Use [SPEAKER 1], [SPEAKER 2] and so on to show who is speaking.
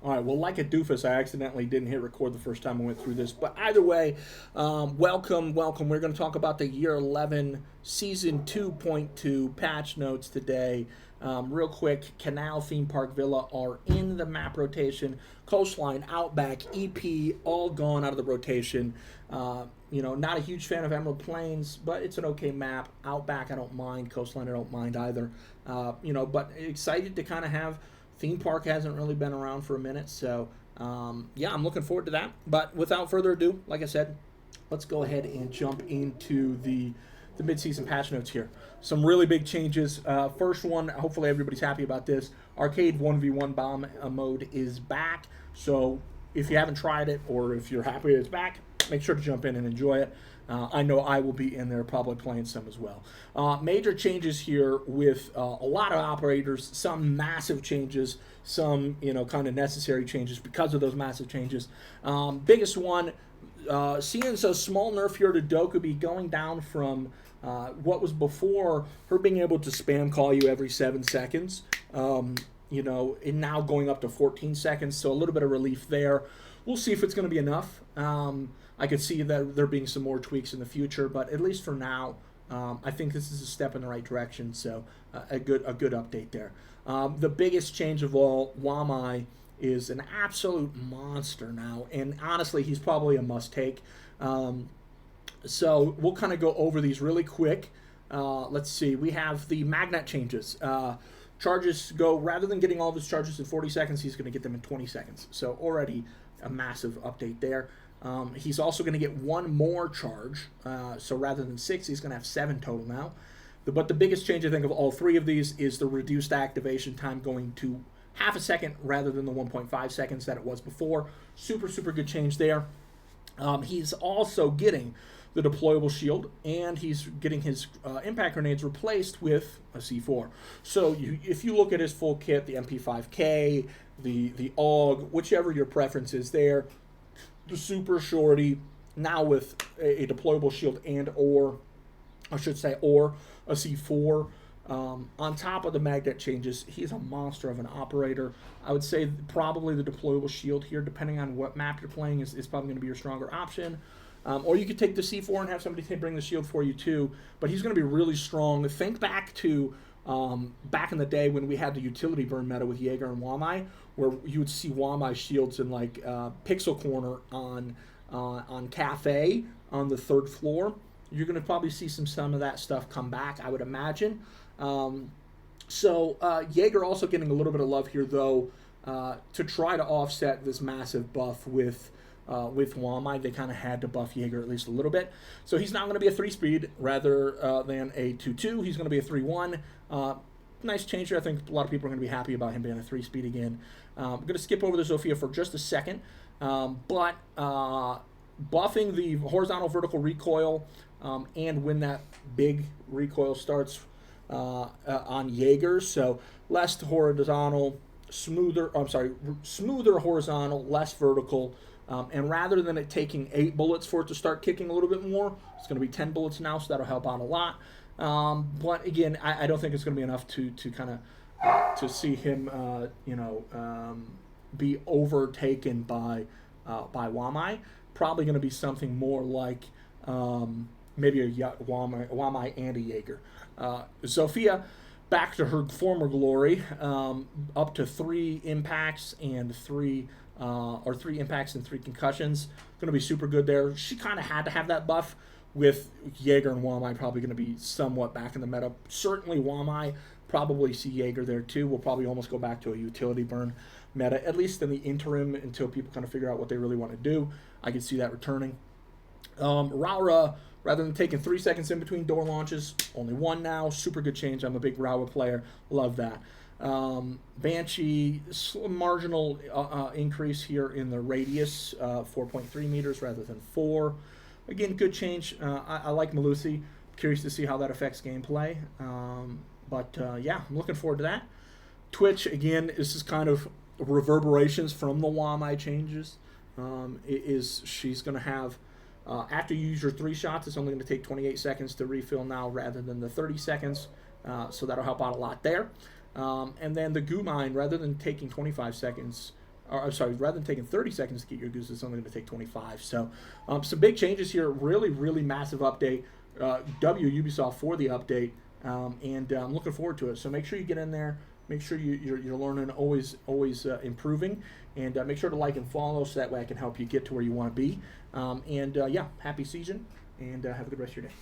[SPEAKER 1] All right, well, like a doofus, I accidentally didn't hit record the first time I went through this. But either way, welcome, welcome. We're going to talk about the year 11, season 2.2 patch notes today. Real quick, Canal, Theme Park, Villa are in the map rotation. Coastline, Outback, EP, all gone out of the rotation. Not a huge fan of Emerald Plains, but it's an okay map. Outback, I don't mind. Coastline, I don't mind either. But excited to kind of have Theme Park hasn't really been around for a minute, so yeah, I'm looking forward to that. But without further ado, like I said, let's go ahead and jump into the midseason patch notes here. Some really big changes. First one, hopefully everybody's happy about this. Arcade 1v1 bomb mode is back. So if you haven't tried it or if you're happy it's back, make sure to jump in and enjoy it. I know I will be in there probably playing some as well. Major changes here with a lot of operators, some massive changes, some kind of necessary changes because of those massive changes. Biggest one, seeing a small nerf here to Dokubi going down from what was before her being able to spam call you every 7 seconds, and now going up to 14 seconds, so a little bit of relief there. We'll see if it's going to be enough. I could see that there being some more tweaks in the future, but at least for now, I think this is a step in the right direction. So a good update there. The biggest change of all, Wamai is an absolute monster now, and honestly, he's probably a must-take. So we'll kind of go over these really quick. Let's see. We have the magnet changes. Charges go, rather than getting all of his charges in 40 seconds, he's going to get them in 20 seconds. So already a massive update there. He's also going to get one more charge. So rather than 6, he's going to have 7 total now. But the biggest change, I think, of all 3 of these is the reduced activation time going to half a second rather than the 1.5 seconds that it was before. Super, super good change there. He's also getting the deployable shield, and he's getting his impact grenades replaced with a C4. So if you look at his full kit, the MP5K, the AUG, whichever your preference is there, the super shorty, now with a deployable shield or a C4. On top of the magnet changes, he's a monster of an operator. I would say probably the deployable shield here, depending on what map you're playing, is probably going to be your stronger option. Or you could take the C4 and have somebody bring the shield for you too. But he's going to be really strong. Think back to back in the day when we had the utility burn meta with Jaeger and Wamai, where you would see Wamai shields in like Pixel Corner on Cafe on the 3rd floor. You're going to probably see some of that stuff come back, I would imagine. Jaeger also getting a little bit of love here, though, to try to offset this massive buff with Wamai. They kind of had to buff Jaeger at least a little bit. So he's now going to be a 3-speed rather than a 2-2. He's going to be a 3-1. Nice change here. I think a lot of people are going to be happy about him being a 3-speed again. I'm going to skip over the Zofia for just a second. But buffing the horizontal vertical recoil and when that big recoil starts on Jaeger. So less horizontal, smoother horizontal, less vertical. And rather than it taking 8 bullets for it to start kicking a little bit more, it's going to be 10 bullets now, so that'll help out a lot. But again, I don't think it's going to be enough to kind of to see him, be overtaken by Wamai. Probably going to be something more like maybe a Wamai and a Jaeger. Zofia, back to her former glory, up to 3 impacts and 3 impacts and 3 concussions. Going to be super good there. She kind of had to have that buff with Jaeger and Wamai probably going to be somewhat back in the meta. Certainly Wamai, probably see Jaeger there too. We'll probably almost go back to a utility burn meta, at least in the interim until people kind of figure out what they really want to do. I can see that returning. Raura, rather than taking 3 seconds in between door launches, only 1 now. Super good change. I'm a big Raura player. Love that. Banshee, marginal increase here in the radius, 4.3 meters rather than 4. Again, good change. I like Melusi. Curious to see how that affects gameplay. Yeah, I'm looking forward to that. Twitch, again, this is kind of reverberations from the Wamai changes. She's going to have, after you use your 3 shots, it's only going to take 28 seconds to refill now rather than the 30 seconds. So that'll help out a lot there. And then the goo mine, rather than taking 25 seconds or I'm sorry, rather than taking 30 seconds to get your goose, it's only going to take 25. So some big changes here. Really, really massive update. Ubisoft for the update, and I'm looking forward to it. So make sure you get in there. Make sure you're learning, always improving, and make sure to like and follow so that way I can help you get to where you want to be. Yeah, happy season, and have a good rest of your day.